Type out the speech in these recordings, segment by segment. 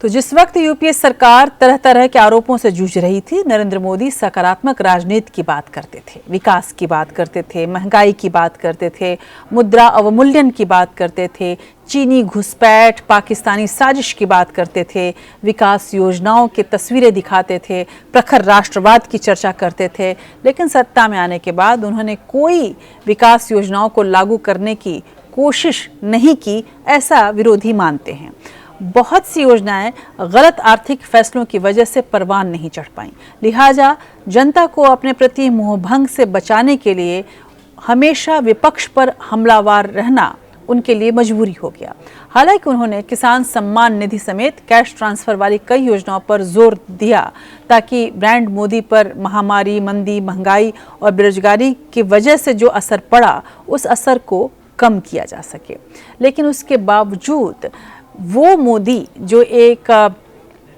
तो जिस वक्त यूपीए सरकार तरह तरह के आरोपों से जूझ रही थी, नरेंद्र मोदी सकारात्मक राजनीति की बात करते थे, विकास की बात करते थे, महंगाई की बात करते थे, मुद्रा अवमूल्यन की बात करते थे, चीनी घुसपैठ, पाकिस्तानी साजिश की बात करते थे, विकास योजनाओं की तस्वीरें दिखाते थे, प्रखर राष्ट्रवाद की चर्चा करते थे। लेकिन सत्ता में आने के बाद उन्होंने कोई विकास योजनाओं को लागू करने की कोशिश नहीं की, ऐसा विरोधी मानते हैं। बहुत सी योजनाएं गलत आर्थिक फैसलों की वजह से परवान नहीं चढ़ पाईं, लिहाजा जनता को अपने प्रति मोहभंग से बचाने के लिए हमेशा विपक्ष पर हमलावर रहना उनके लिए मजबूरी हो गया। हालांकि उन्होंने किसान सम्मान निधि समेत कैश ट्रांसफर वाली कई योजनाओं पर जोर दिया ताकि ब्रांड मोदी पर महामारी, मंदी, महंगाई और बेरोजगारी की वजह से जो असर पड़ा, उस असर को कम किया जा सके। लेकिन उसके बावजूद वो मोदी जो एक,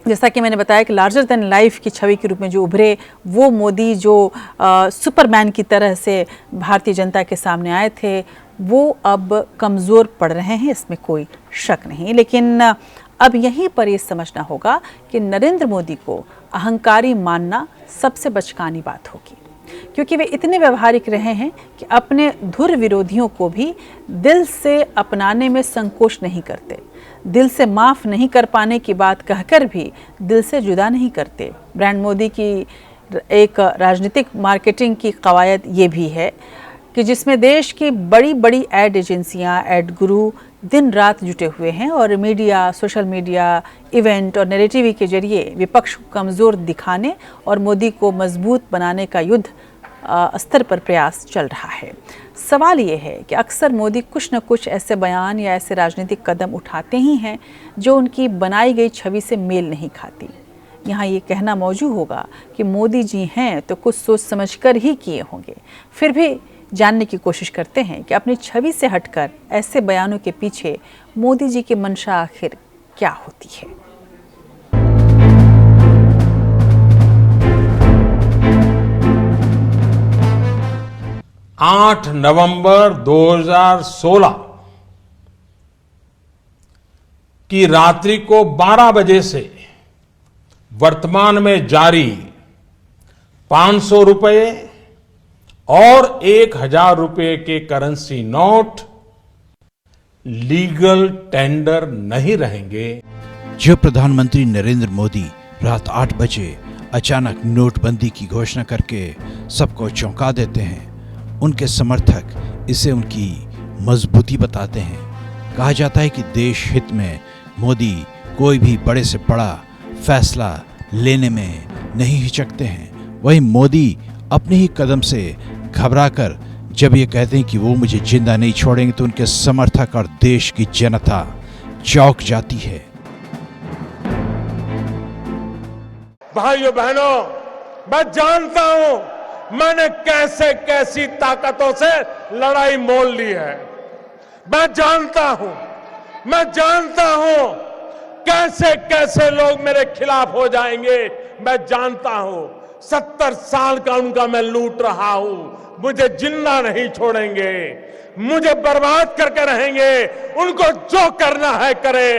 जैसा कि मैंने बताया कि लार्जर देन लाइफ की छवि के रूप में जो उभरे, वो मोदी जो सुपरमैन की तरह से भारतीय जनता के सामने आए थे, वो अब कमज़ोर पड़ रहे हैं, इसमें कोई शक नहीं। लेकिन अब यहीं पर ये समझना होगा कि नरेंद्र मोदी को अहंकारी मानना सबसे बचकानी बात होगी, क्योंकि वे इतने व्यवहारिक रहे हैं कि अपने धुर विरोधियों को भी दिल से अपनाने में संकोच नहीं करते, दिल से माफ़ नहीं कर पाने की बात कहकर भी दिल से जुदा नहीं करते। ब्रांड मोदी की एक राजनीतिक मार्केटिंग की कवायद ये भी है कि जिसमें देश की बड़ी बड़ी एड एजेंसियां, एड गुरु दिन रात जुटे हुए हैं और मीडिया, सोशल मीडिया, इवेंट और नैरेटिव के जरिए विपक्ष को कमज़ोर दिखाने और मोदी को मजबूत बनाने का युद्ध स्तर पर प्रयास चल रहा है। सवाल ये है कि अक्सर मोदी कुछ न कुछ ऐसे बयान या ऐसे राजनीतिक कदम उठाते ही हैं जो उनकी बनाई गई छवि से मेल नहीं खाती। यहाँ ये कहना मौजूद होगा कि मोदी जी हैं तो कुछ सोच समझकर ही किए होंगे। फिर भी जानने की कोशिश करते हैं कि अपनी छवि से हटकर ऐसे बयानों के पीछे मोदी जी की मंशा आखिर क्या होती है। 8 नवंबर 2016 की रात्रि को 12 बजे से वर्तमान में जारी 500 रुपए और 1000 रुपए के करेंसी नोट लीगल टेंडर नहीं रहेंगे। जब प्रधानमंत्री नरेंद्र मोदी रात 8 बजे अचानक नोटबंदी की घोषणा करके सबको चौंका देते हैं, उनके समर्थक इसे उनकी मजबूती बताते हैं। कहा जाता है कि देश हित में मोदी कोई भी बड़े से बड़ा फैसला लेने में नहीं हिचकते हैं। वहीं मोदी अपने ही कदम से घबराकर जब ये कहते हैं कि वो मुझे जिंदा नहीं छोड़ेंगे, तो उनके समर्थक और देश की जनता चौंक जाती है। भाइयों बहनों, मैं जानता हूं मैंने कैसे कैसी ताकतों से लड़ाई मोल ली है। मैं जानता हूं कैसे कैसे लोग मेरे खिलाफ हो जाएंगे। मैं जानता हूं 70 साल का उनका मैं लूट रहा हूं, मुझे जिंदा नहीं छोड़ेंगे, मुझे बर्बाद करके रहेंगे, उनको जो करना है करे।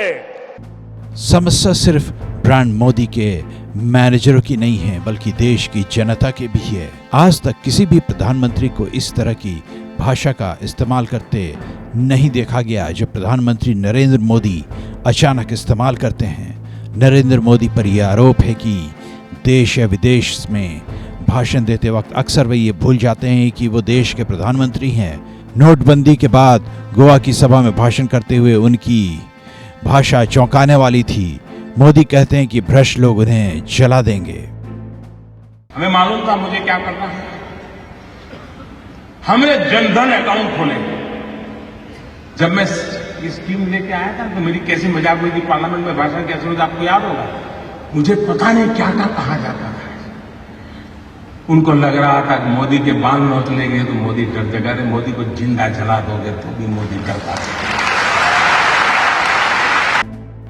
समस्या सिर्फ ब्रांड मोदी के मैनेजरों की नहीं है, बल्कि देश की जनता की भी है। आज तक किसी भी प्रधानमंत्री को इस तरह की भाषा का इस्तेमाल करते नहीं देखा गया जो प्रधानमंत्री नरेंद्र मोदी अचानक इस्तेमाल करते हैं। नरेंद्र मोदी पर यह आरोप है कि देश या विदेश में भाषण देते वक्त अक्सर वे ये भूल जाते हैं कि वो देश के प्रधानमंत्री हैं। नोटबंदी के बाद गोवा की सभा में भाषण करते हुए उनकी भाषा चौंकाने वाली थी। मोदी कहते हैं कि भ्रष्ट लोग उन्हें जला देंगे। हमें मालूम था मुझे क्या करना है। हमने जनधन अकाउंट खोले। जब मैं ये स्कीम लेके आया था तो मेरी कैसी मजाक हुई थी पार्लियामेंट में, भाषण कैसे हुई, आपको याद होगा। मुझे पता नहीं क्या क्या कहा जाता था। उनको लग रहा था कि मोदी के बाल नोच लेंगे तो मोदी डर जाएगा, अरे मोदी को जिंदा जला दोगे तो भी मोदी डरता है।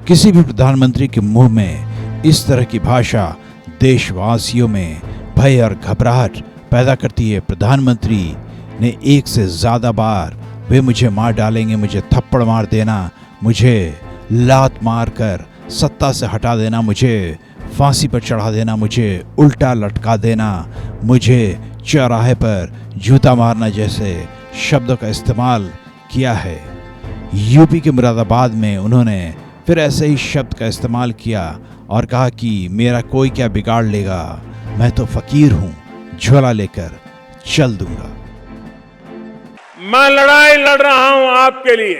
किसी भी प्रधानमंत्री के मुंह में इस तरह की भाषा देशवासियों में भय और घबराहट पैदा करती है। प्रधानमंत्री ने एक से ज्यादा बार वे मुझे मार डालेंगे, मुझे थप्पड़ मार देना, मुझे लात मार कर सत्ता से हटा देना, मुझे फांसी पर चढ़ा देना, मुझे उल्टा लटका देना, मुझे चौराहे पर जूता मारना जैसे शब्दों का इस्तेमाल किया है। यूपी के मुरादाबाद में उन्होंने फिर ऐसे ही शब्द का इस्तेमाल किया और कहा कि मेरा कोई क्या बिगाड़ लेगा, मैं तो फकीर हूं, झोला लेकर चल दूंगा। मैं लड़ाई लड़ रहा हूं आपके लिए।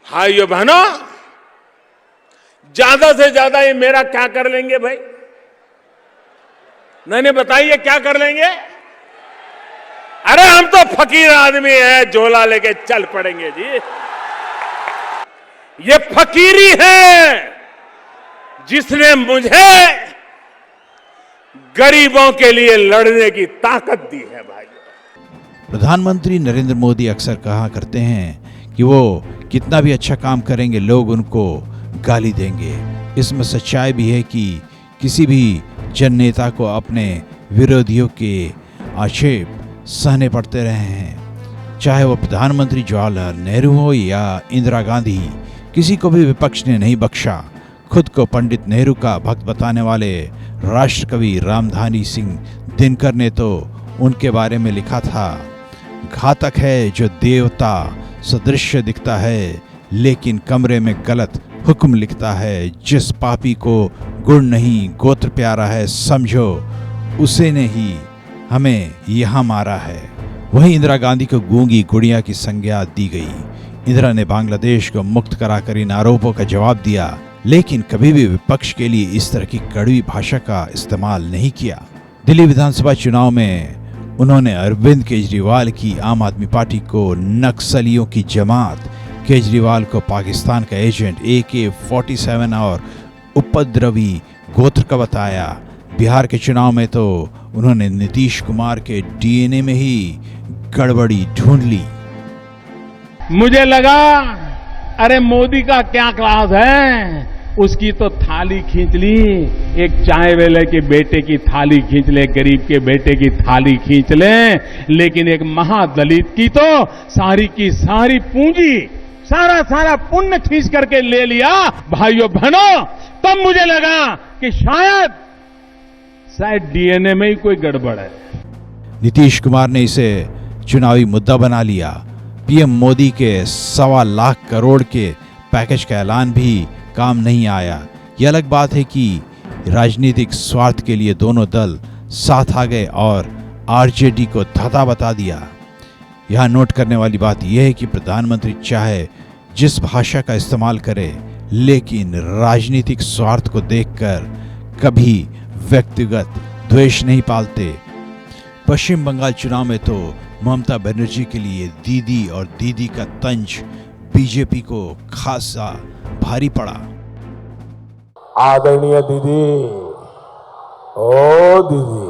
भाइयों बहनों, ज्यादा से ज्यादा ये मेरा क्या कर लेंगे भाई? नहीं बताइए क्या कर लेंगे? अरे हम तो फकीर आदमी हैं, झोला लेके चल पड़ेंगे जी। ये फकीरी है जिसने मुझे गरीबों के लिए लड़ने की ताकत दी है भाई। प्रधानमंत्री नरेंद्र मोदी अक्सर कहा करते हैं कि वो कितना भी अच्छा काम करेंगे लोग उनको गाली देंगे। इसमें सच्चाई भी है कि किसी भी जन नेता को अपने विरोधियों के आक्षेप सहने पड़ते रहे हैं, चाहे वो प्रधानमंत्री जवाहरलाल नेहरू हो या इंदिरा गांधी। किसी को भी विपक्ष ने नहीं बख्शा। खुद को पंडित नेहरू का भक्त बताने वाले राष्ट्रकवि रामधारी सिंह दिनकर ने तो उनके बारे में लिखा था, घातक है जो देवता सदृश दिखता है, लेकिन कमरे में गलत हुक्म लिखता है। जिस पापी को गुण नहीं गोत्र प्यारा है, समझो उसे ने ही हमें यहाँ मारा है। वहीं इंदिरा गांधी को गूंगी गुड़िया की संज्ञा दी गई। इंदिरा ने बांग्लादेश को मुक्त कराकर इन आरोपों का जवाब दिया, लेकिन कभी भी विपक्ष के लिए इस तरह की कड़वी भाषा का इस्तेमाल नहीं किया। दिल्ली विधानसभा चुनाव में उन्होंने अरविंद केजरीवाल की आम आदमी पार्टी को नक्सलियों की जमात, केजरीवाल को पाकिस्तान का एजेंट, AK-47 और उपद्रवी गोत्र का बताया। बिहार के चुनाव में तो उन्होंने नीतीश कुमार के DNA में ही गड़बड़ी ढूंढ ली। मुझे लगा अरे मोदी का क्या क्लास है, उसकी तो थाली खींच ली, एक चाय वाले के बेटे की थाली खींच ले, गरीब के बेटे की थाली खींच ले, लेकिन एक महादलित की तो सारी की सारी पूंजी, सारा पुण्य खींच करके ले लिया। भाइयों बहनों, तब मुझे लगा कि शायद DNA में ही कोई गड़बड़ है। नीतीश कुमार ने इसे चुनावी मुद्दा बना लिया। पीएम मोदी के 1.25 लाख करोड़ के पैकेज का ऐलान भी काम नहीं आया। ये अलग बात है कि राजनीतिक स्वार्थ के लिए दोनों दल साथ आ गए और आरजेडी को धता बता दिया। यहाँ नोट करने वाली बात यह है कि प्रधानमंत्री चाहे जिस भाषा का इस्तेमाल करे, लेकिन राजनीतिक स्वार्थ को देखकर कभी व्यक्तिगत द्वेष नहीं पालते। पश्चिम बंगाल चुनाव में तो ममता बनर्जी के लिए दीदी और दीदी का तंज बीजेपी को खासा भारी पड़ा। आदरणीय दीदी, ओ दीदी,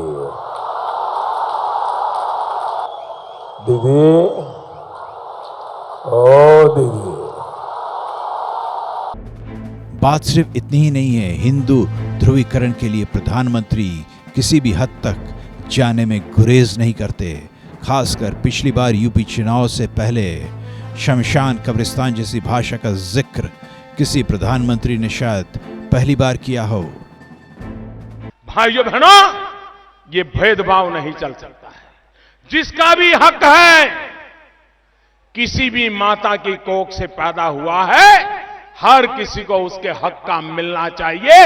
दीदी, ओ दीदी। बात सिर्फ इतनी ही नहीं है। हिंदू ध्रुवीकरण के लिए प्रधानमंत्री किसी भी हद तक जाने में गुरेज नहीं करते। खासकर पिछली बार यूपी चुनाव से पहले शमशान कब्रिस्तान जैसी भाषा का जिक्र किसी प्रधानमंत्री ने शायद पहली बार किया हो। भाइयों बहनों, ये भेदभाव नहीं चल सकता है। जिसका भी हक है, किसी भी माता की कोख से पैदा हुआ है, हर किसी को उसके हक का मिलना चाहिए।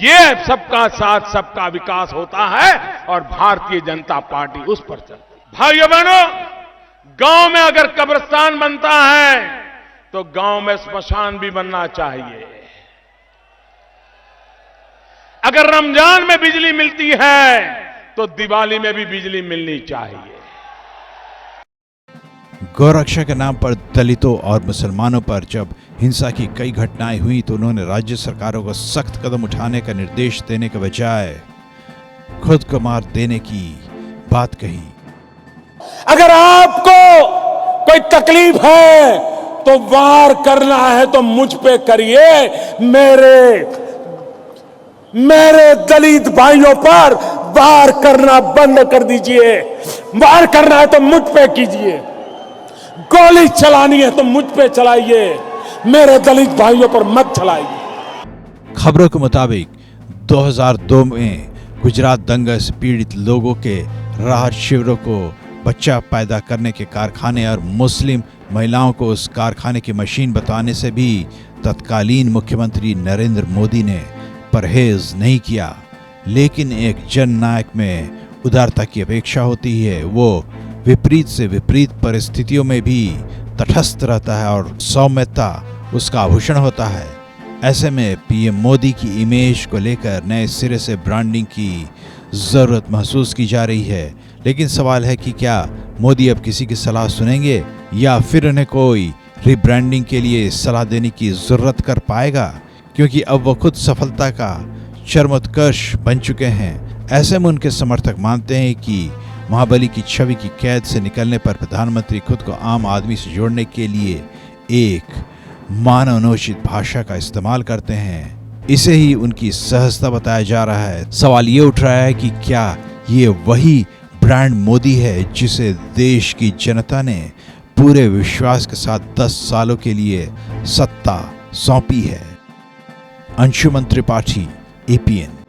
ये सबका साथ सबका विकास होता है और भारतीय जनता पार्टी उस पर चलती है। भाइयों बहनों, गांव में अगर कब्रिस्तान बनता है तो गांव में स्मशान भी बनना चाहिए। अगर रमजान में बिजली मिलती है तो दिवाली में भी बिजली मिलनी चाहिए। गौरक्षा के नाम पर दलितों और मुसलमानों पर जब हिंसा की कई घटनाएं हुई तो उन्होंने राज्य सरकारों को सख्त कदम उठाने का निर्देश देने के बजाय खुद को मार देने की बात कही। अगर आपको कोई तकलीफ है तो वार करना है तो मुझ पे करिए, मेरे दलित भाइयों पर वार करना बंद कर दीजिए। वार करना है तो मुझ पे कीजिए, गोली चलानी है तो मुझ पे चलाइए, मेरे दलित भाइयों पर मत चलाइए। खबरों के मुताबिक 2002 में गुजरात दंगा से पीड़ित लोगों के राहत शिविरों को बच्चा पैदा करने के कारखाने और मुस्लिम महिलाओं को उस कारखाने की मशीन बताने से भी तत्कालीन मुख्यमंत्री नरेंद्र मोदी ने परहेज नहीं किया। लेकिन एक जननायक में उदारता की अपेक्षा होती है। वो विपरीत से विपरीत परिस्थितियों में भी तटस्थ रहता है और सौम्यता उसका आभूषण होता है। ऐसे में पीएम मोदी की इमेज को लेकर नए सिरे से ब्रांडिंग की जरूरत महसूस की जा रही है। लेकिन सवाल है कि क्या मोदी अब किसी की सलाह सुनेंगे या फिर उन्हें कोई रिब्रांडिंग के लिए सलाह देने की जरूरत कर पाएगा, क्योंकि अब वो खुद सफलता का चरमोत्कर्ष बन चुके हैं। ऐसे में उनके समर्थक मानते हैं कि महाबली की छवि की कैद से निकलने पर प्रधानमंत्री खुद को आम आदमी से जोड़ने के लिए एक मानवोचित भाषा का इस्तेमाल करते हैं। इसे ही उनकी सहजता बताया जा रहा है। सवाल ये उठ रहा है कि क्या ये वही ब्रांड मोदी है जिसे देश की जनता ने पूरे विश्वास के साथ 10 सालों के लिए सत्ता सौंपी है। अंशुमन त्रिपाठी, APN।